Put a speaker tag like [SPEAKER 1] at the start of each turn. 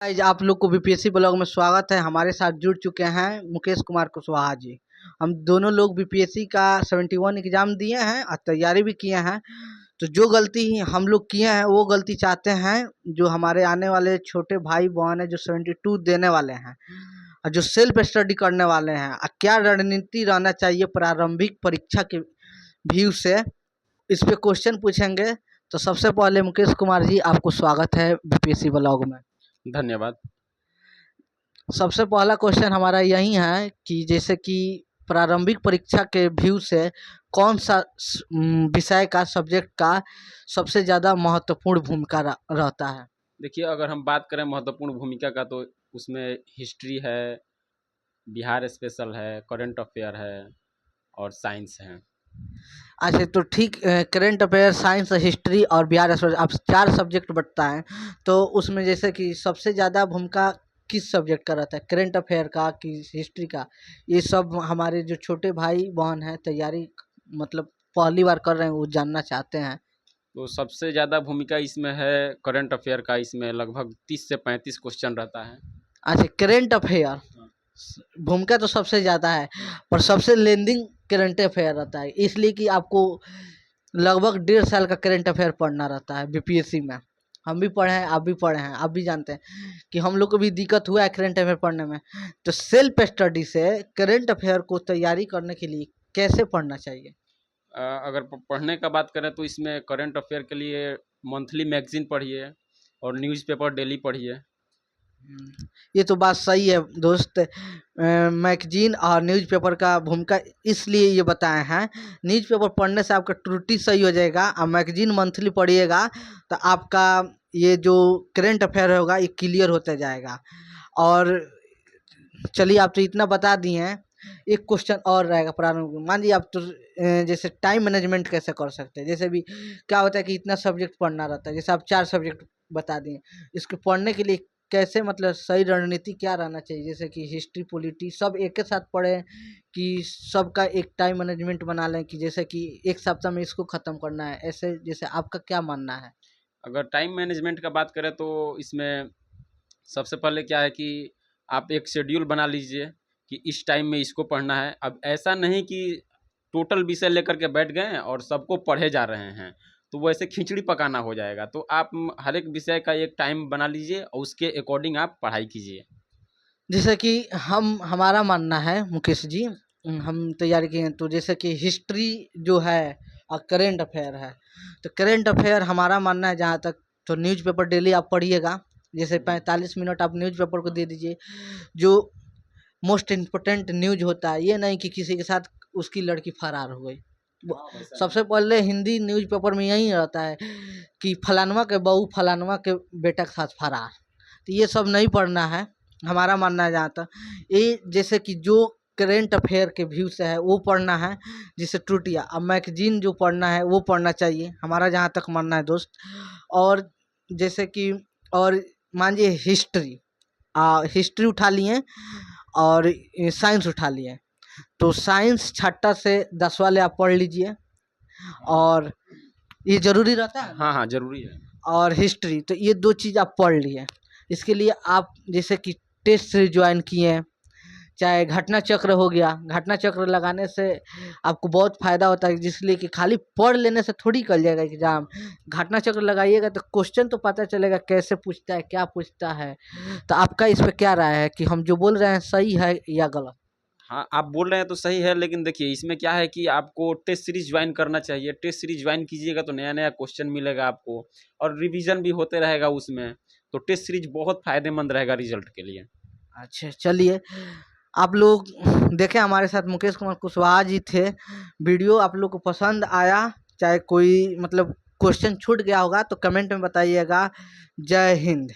[SPEAKER 1] Guys, आप लोग को बीपीएससी ब्लॉग में स्वागत है। हमारे साथ जुड़ चुके हैं मुकेश कुमार कुशवाहा जी। हम दोनों लोग बीपीएससी का 71 एग्जाम दिए हैं और तैयारी भी किए हैं। तो जो गलती हम लोग किए हैं वो गलती चाहते हैं जो हमारे आने वाले छोटे भाई बहन है जो 72 देने वाले हैं और जो सेल्फ स्टडी करने वाले हैं, क्या रणनीति रहना चाहिए प्रारंभिक परीक्षा के व्यू से, इस पे क्वेश्चन पूछेंगे। तो सबसे पहले मुकेश कुमार जी, आपको स्वागत है बीपीएससी ब्लॉग में।
[SPEAKER 2] धन्यवाद।
[SPEAKER 1] सबसे पहला क्वेश्चन हमारा यही है कि जैसे कि प्रारंभिक परीक्षा के व्यू से कौन सा विषय का सब्जेक्ट का सबसे ज़्यादा महत्वपूर्ण भूमिका रहता है।
[SPEAKER 2] देखिए, अगर हम बात करें महत्वपूर्ण भूमिका का तो उसमें हिस्ट्री है, बिहार स्पेशल है, करंट अफेयर है और साइंस है।
[SPEAKER 1] अच्छा, तो ठीक, करंट अफेयर, साइंस, हिस्ट्री और बिहार स्पेशल, अब 4 सब्जेक्ट बटता है। तो उसमें जैसे कि सबसे ज़्यादा भूमिका किस सब्जेक्ट का रहता है, करंट अफेयर का कि हिस्ट्री का? ये सब हमारे जो छोटे भाई बहन हैं तैयारी मतलब पहली बार कर रहे हैं वो जानना चाहते हैं।
[SPEAKER 2] तो सबसे ज़्यादा भूमिका इसमें है करंट अफेयर का। इसमें लगभग 30 से 35 क्वेश्चन रहता है।
[SPEAKER 1] अच्छा, करंट अफेयर भूमिका तो सबसे ज़्यादा है, पर सबसे लेंदिंग करंट अफेयर रहता है, इसलिए कि आपको लगभग 1.5 साल का करंट अफेयर पढ़ना रहता है बीपीएससी में। हम भी पढ़े हैं, आप भी पढ़े हैं, आप भी जानते हैं कि हम लोग को भी दिक्कत हुआ है करंट अफेयर पढ़ने में। तो सेल्फ स्टडी से करंट अफेयर को तैयारी करने के लिए कैसे पढ़ना चाहिए?
[SPEAKER 2] अगर पढ़ने का बात करें तो इसमें करंट अफेयर के लिए मंथली मैगजीन पढ़िए और न्यूज़पेपर डेली पढ़िए।
[SPEAKER 1] ये तो बात सही है दोस्त। मैगजीन और न्यूज़पेपर का भूमिका इसलिए ये बताए हैं, न्यूज़पेपर पढ़ने से आपका त्रुटि सही हो जाएगा और मैगजीन मंथली पढ़िएगा तो आपका ये जो करंट अफेयर होगा ये क्लियर होता जाएगा। और चलिए, आप तो इतना बता दिए हैं, एक क्वेश्चन और रहेगा प्रारंभ में। मान लीजिए आप तो जैसे टाइम मैनेजमेंट कैसे कर सकते हैं, जैसे भी क्या होता है कि इतना सब्जेक्ट पढ़ना रहता है, जैसे आप 4 सब्जेक्ट बता दिए, इसको पढ़ने के लिए कैसे मतलब सही रणनीति क्या रहना चाहिए, जैसे कि हिस्ट्री पॉलिटी सब एक के साथ पढ़ें कि सबका एक टाइम मैनेजमेंट बना लें कि जैसे कि एक सप्ताह में इसको ख़त्म करना है, ऐसे जैसे आपका क्या मानना है?
[SPEAKER 2] अगर टाइम मैनेजमेंट का बात करें तो इसमें सबसे पहले क्या है कि आप एक शेड्यूल बना लीजिए कि इस टाइम में इसको पढ़ना है। अब ऐसा नहीं कि टोटल विषय लेकर के बैठ गए हैं और सबको पढ़े जा रहे हैं, तो वैसे खिचड़ी पकाना हो जाएगा। तो आप हर एक विषय का एक टाइम बना लीजिए और उसके अकॉर्डिंग आप पढ़ाई कीजिए।
[SPEAKER 1] जैसे कि हमारा मानना है मुकेश जी, हम तैयारी किए हैं तो जैसे कि हिस्ट्री जो है और करेंट अफेयर है, तो करेंट अफेयर हमारा मानना है जहाँ तक, तो न्यूज़पेपर डेली आप पढ़िएगा। जैसे 45 मिनट आप न्यूज़पेपर को दे दीजिए, जो मोस्ट इम्पोर्टेंट न्यूज होता है, ये नहीं कि किसी के साथ उसकी लड़की फरार हो गई। सबसे पहले हिंदी न्यूज़पेपर में यही रहता है कि फलानवा के बहू फलानवा के बेटा के साथ फरार। तो ये सब नहीं पढ़ना है, हमारा मानना है जहाँ तक। ये जैसे कि जो करेंट अफेयर के व्यू से है वो पढ़ना है, जिससे त्रुटियाँ, अब मैगजीन जो पढ़ना है वो पढ़ना चाहिए, हमारा जहाँ तक मानना है दोस्त। और जैसे कि और मान लीजिए हिस्ट्री, हिस्ट्री उठा लिए और साइंस उठा लिए, तो साइंस छठा से 10 वाले आप पढ़ लीजिए, और ये ज़रूरी रहता है।
[SPEAKER 2] हाँ हाँ, ज़रूरी है।
[SPEAKER 1] और हिस्ट्री, तो ये 2 चीज़ आप पढ़ लिए। इसके लिए आप जैसे कि टेस्ट सीरीज ज्वाइन किए, चाहे घटना चक्र हो गया, घटना चक्र लगाने से आपको बहुत फ़ायदा होता है, जिसलिए कि खाली पढ़ लेने से थोड़ी निकल जाएगा एग्ज़ाम। घटना चक्र लगाइएगा तो क्वेश्चन तो पता चलेगा कैसे पूछता है, क्या पूछता है। तो आपका इस पे क्या राय है कि हम जो बोल रहे हैं सही है या गलत?
[SPEAKER 2] हाँ, आप बोल रहे हैं तो सही है, लेकिन देखिए इसमें क्या है कि आपको टेस्ट सीरीज ज्वाइन करना चाहिए। टेस्ट सीरीज ज्वाइन कीजिएगा तो नया नया क्वेश्चन मिलेगा आपको और रिवीजन भी होते रहेगा उसमें। तो टेस्ट सीरीज बहुत फ़ायदेमंद रहेगा रिजल्ट के लिए।
[SPEAKER 1] अच्छा, चलिए, आप लोग देखें हमारे साथ मुकेश कुमार कुशवाहा जी थे। वीडियो आप लोग को पसंद आया, चाहे कोई मतलब क्वेश्चन छूट गया होगा तो कमेंट में बताइएगा। जय हिंद।